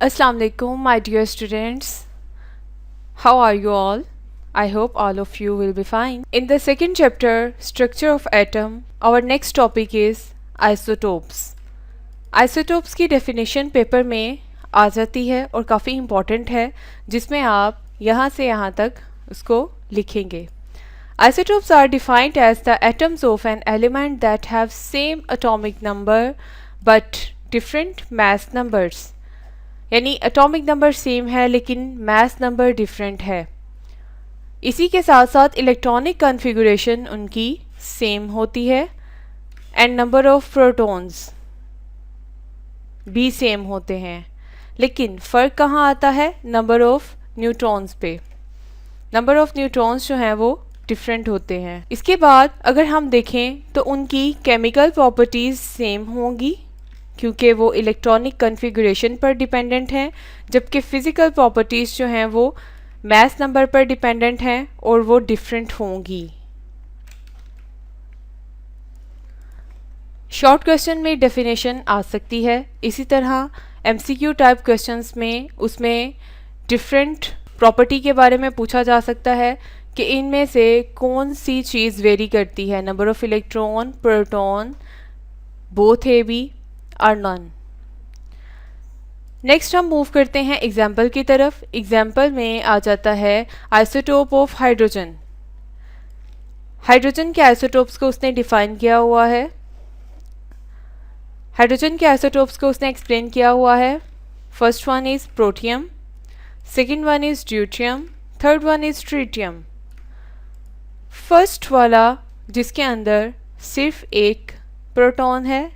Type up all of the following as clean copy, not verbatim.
Assalamu alaikum, my dear students. How are you all? I hope all of you will be fine. In the second chapter, Structure of Atom, our next topic is Isotopes. Isotopes की definition paper में आ जाती है और काफ़ी important है, जिसमें आप यहाँ से यहाँ तक उसको लिखेंगे. Isotopes are defined as the atoms of an element that have same atomic number but different mass numbers. यानी एटॉमिक नंबर सेम है लेकिन मास नंबर डिफरेंट है. इसी के साथ साथ इलेक्ट्रॉनिक कॉन्फ़िगरेशन उनकी सेम होती है एंड नंबर ऑफ प्रोटॉन्स भी सेम होते हैं. लेकिन फ़र्क कहाँ आता है? नंबर ऑफ न्यूट्रॉन्स पे. नंबर ऑफ न्यूट्रॉन्स जो हैं वो डिफरेंट होते हैं. इसके बाद अगर हम देखें तो उनकी केमिकल प्रॉपर्टीज़ सेम होंगी क्योंकि वो इलेक्ट्रॉनिक कॉन्फ़िगरेशन पर डिपेंडेंट हैं, जबकि फ़िज़िकल प्रॉपर्टीज़ जो हैं वो मास नंबर पर डिपेंडेंट हैं और वो डिफरेंट होंगी. शॉर्ट क्वेश्चन में डेफिनेशन आ सकती है. इसी तरह एमसीक्यू टाइप क्वेश्चंस में उसमें डिफरेंट प्रॉपर्टी के बारे में पूछा जा सकता है कि इनमें से कौन सी चीज़ वेरी करती है, number of electron, proton, both A B और नॉन. नेक्स्ट हम मूव करते हैं एग्जाम्पल की तरफ. एग्जाम्पल में आ जाता है आइसोटोप ऑफ हाइड्रोजन. हाइड्रोजन के आइसोटोप्स को उसने डिफाइन किया हुआ है. हाइड्रोजन के आइसोटोप्स को उसने एक्सप्लेन किया हुआ है. First one is protium, second one is deuterium, third one is tritium. First वाला जिसके अंदर सिर्फ एक प्रोटॉन है,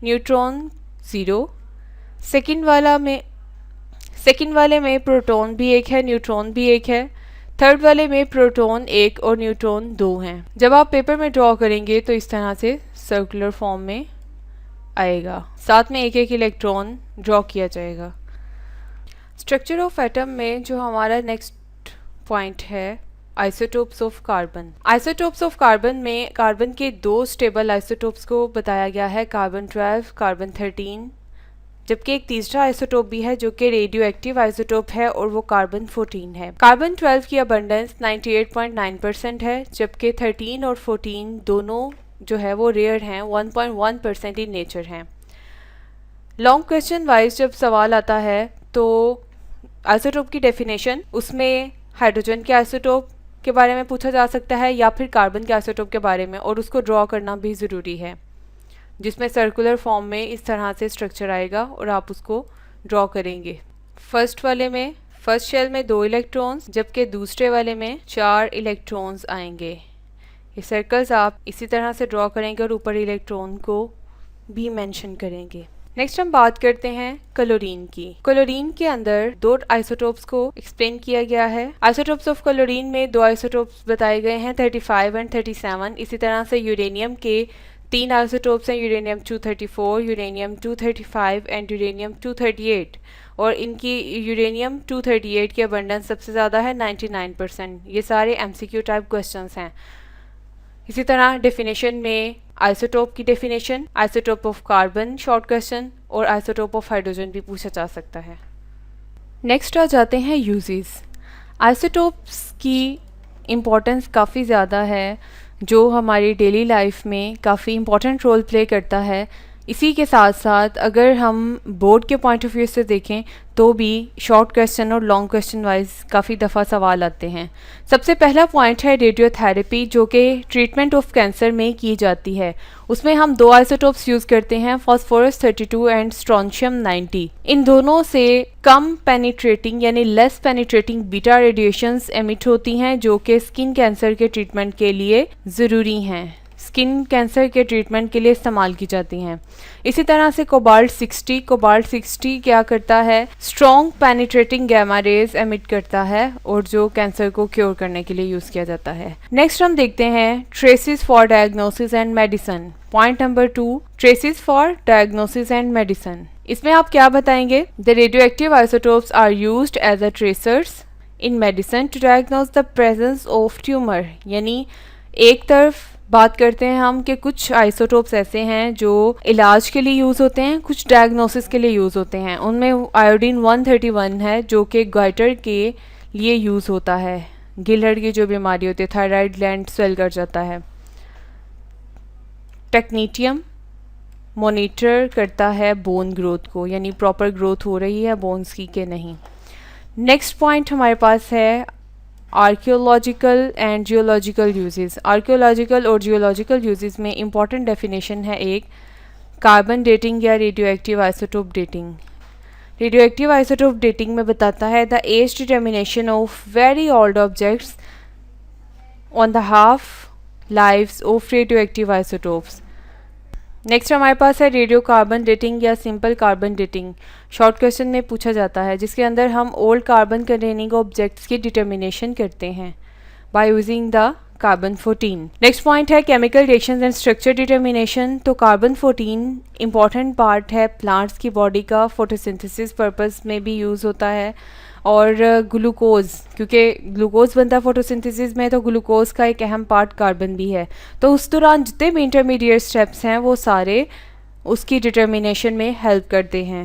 न्यूट्रॉन ज़ीरो. सेकंड वाले में प्रोटॉन भी एक है, न्यूट्रॉन भी एक है. थर्ड वाले में प्रोटॉन एक और न्यूट्रॉन दो हैं. जब आप पेपर में ड्रॉ करेंगे तो इस तरह से सर्कुलर फॉर्म में आएगा, साथ में एक एक इलेक्ट्रॉन ड्रॉ किया जाएगा. स्ट्रक्चर ऑफ एटम में जो हमारा नेक्स्ट पॉइंट है isotopes of carbon. Isotopes of carbon में कार्बन के दो स्टेबल आइसोटोप्स को बताया गया है, कार्बन 12, कार्बन 13, जबकि एक तीसरा आइसोटोप भी है जो कि रेडियो एक्टिव आइसोटोप है और वो कार्बन 14 है. कार्बन 12 की अबंडेंस 98.9% है, जबकि 13 और 14 दोनों जो है वो रेयर हैं, 1.1% इन नेचर हैं. लॉन्ग क्वेश्चन वाइज जब सवाल आता है तो आइसोटोप की डेफिनेशन उसमें हाइड्रोजन के आइसोटोप के बारे में पूछा जा सकता है या फिर कार्बन के आइसोटोप के बारे में, और उसको ड्रॉ करना भी ज़रूरी है, जिसमें सर्कुलर फॉर्म में इस तरह से स्ट्रक्चर आएगा और आप उसको ड्रॉ करेंगे. फर्स्ट वाले में फर्स्ट शेल में 2 इलेक्ट्रॉन्स, जबकि दूसरे वाले में 4 इलेक्ट्रॉन्स आएंगे. ये सर्कल्स आप इसी तरह से ड्रॉ करेंगे और ऊपर इलेक्ट्रॉन को भी मेंशन करेंगे. नेक्स्ट हम बात करते हैं क्लोरीन की. क्लोरीन के अंदर 2 आइसोटोप्स को एक्सप्लेन किया गया है. आइसोटोप्स ऑफ क्लोरीन में 2 आइसोटोप्स बताए गए हैं, 35 एंड 37. इसी तरह से यूरेनियम के 3 आइसोटोप्स हैं, यूरेनियम 234, यूरेनियम 235 एंड यूरेनियम 238. और इनकी यूरेनियम 238 की अबंडेंस सबसे ज़्यादा है, 99%. ये सारे एमसीक्यू टाइप क्वेश्चंस हैं. इसी तरह डेफिनेशन में आइसोटोप की definition, isotope of carbon short question और आइसोटोप ऑफ हाइड्रोजन भी पूछा जा सकता है. नेक्स्ट आ जाते हैं यूजेस. आइसोटोप्स की इम्पोर्टेंस काफ़ी ज़्यादा है, जो हमारी डेली लाइफ में काफ़ी इम्पोर्टेंट रोल प्ले करता है. इसी के साथ साथ अगर हम बोर्ड के पॉइंट ऑफ व्यू से देखें तो भी शॉर्ट क्वेश्चन और लॉन्ग क्वेश्चन वाइज काफ़ी दफ़ा सवाल आते हैं. सबसे पहला पॉइंट है रेडियोथेरेपी, जो कि ट्रीटमेंट ऑफ कैंसर में की जाती है. उसमें हम 2 आइसोटोप्स यूज़ करते हैं, फास्फोरस 32 एंड स्ट्रोंशियम 90. इन दोनों से कम पेनिट्रेटिंग यानी less penetrating beta radiations emit होती हैं, जो कि स्किन कैंसर के ट्रीटमेंट के लिए ज़रूरी हैं, स्किन कैंसर के ट्रीटमेंट के लिए इस्तेमाल की जाती हैं. इसी तरह से कोबाल्ट 60 क्या करता है, strong penetrating gamma rays emit करता है और जो कैंसर को क्योर करने के लिए यूज़ किया जाता है. नेक्स्ट हम देखते हैं traces for diagnosis and medicine. Point number 2, traces for diagnosis and medicine. इसमें आप क्या बताएंगे? The radio active isotopes are used as a tracers in medicine to diagnose the presence of tumour. यानी एक तरफ बात करते हैं हम कि कुछ आइसोटोप्स ऐसे हैं जो इलाज के लिए यूज़ होते हैं, कुछ डायग्नोसिस के लिए यूज़ होते हैं। उनमें आयोडीन 131 है जो कि गाइटर के लिए यूज़ होता है। गिलहड़ की जो बीमारी होती है, थायराइड ग्लैंड स्वेल कर जाता है। टेक्नीटियम मॉनिटर करता है बोन ग्रोथ को, यानी प्रॉपर ग्रोथ हो रही है बोन्स की कि नहीं। नेक्स्ट पॉइंट हमारे पास है archaeological and geological uses. Archaeological और जियोलॉजिकल यूजेस में इंपॉर्टेंट डेफिनेशन है एक कार्बन डेटिंग या radio active isotope dating. Radio active isotope dating में बताता है the age determination of very old objects on the half lives of radio active isotopes. Next हमारे पास है रेडियो कार्बन डेटिंग या simple carbon dating. Short question में पूछा जाता है, जिसके अंदर हम ओल्ड कार्बन कंटेनिंग ऑब्जेक्ट्स की डिटर्मिनेशन करते हैं by using the carbon 14। Next point है chemical reactions and structure determination. तो कार्बन 14 इंपॉर्टेंट पार्ट है प्लांट्स की बॉडी का, फोटोसिंथेसिस पर्पस में भी यूज़ होता है। और ग्लूकोज, क्योंकि ग्लूकोज बनता है फोटोसिंथेसिस में, तो ग्लूकोज का एक अहम पार्ट कार्बन भी है। तो उस दौरान जितने भी इंटरमीडिएट स्टेप्स हैं वो सारे उसकी डिटर्मिनेशन में हेल्प करते हैं,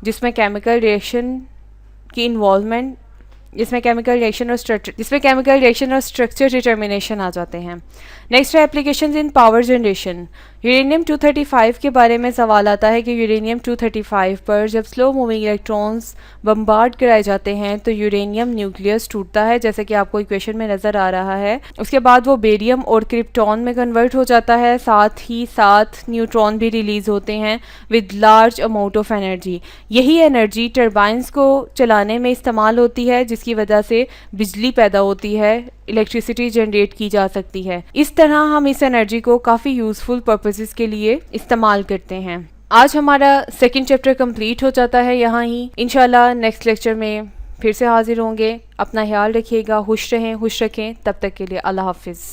जिसमें केमिकल रिएक्शन की इन्वॉल्वमेंट, जिसमें केमिकल रिएक्शन और स्ट्रक्चर डिटर्मिनेशन आ जाते हैं। नेक्स्ट है applications in power generation. Uranium 235 के बारे में सवाल आता है कि यूरेनियम 235 पर जब स्लो मूविंग इलेक्ट्रॉन्स बम्बार्ड कराए जाते हैं तो यूरेनियम न्यूक्लियस टूटता है, जैसे कि आपको इक्वेशन में नज़र आ रहा है। उसके बाद वो बेरियम और क्रिप्टॉन में कन्वर्ट हो जाता है, साथ ही साथ न्यूट्रॉन भी रिलीज़ होते हैं with large amount of energy. यही एनर्जी टर्बाइंस को चलाने में इस्तेमाल होती है, जिसकी वजह से बिजली पैदा होती है, इलेक्ट्रिसिटी जनरेट की जा सकती है। इस तरह हम इस एनर्जी को काफ़ी यूज़फुल पर्पसेस के लिए इस्तेमाल करते हैं। आज हमारा सेकंड चैप्टर कंप्लीट हो जाता है यहाँ ही। इंशाल्लाह नेक्स्ट लेक्चर में फिर से हाजिर होंगे। अपना ख्याल रखिएगा, खुश रहें, खुश रखें। तब तक के लिए अल्लाह हाफिज़।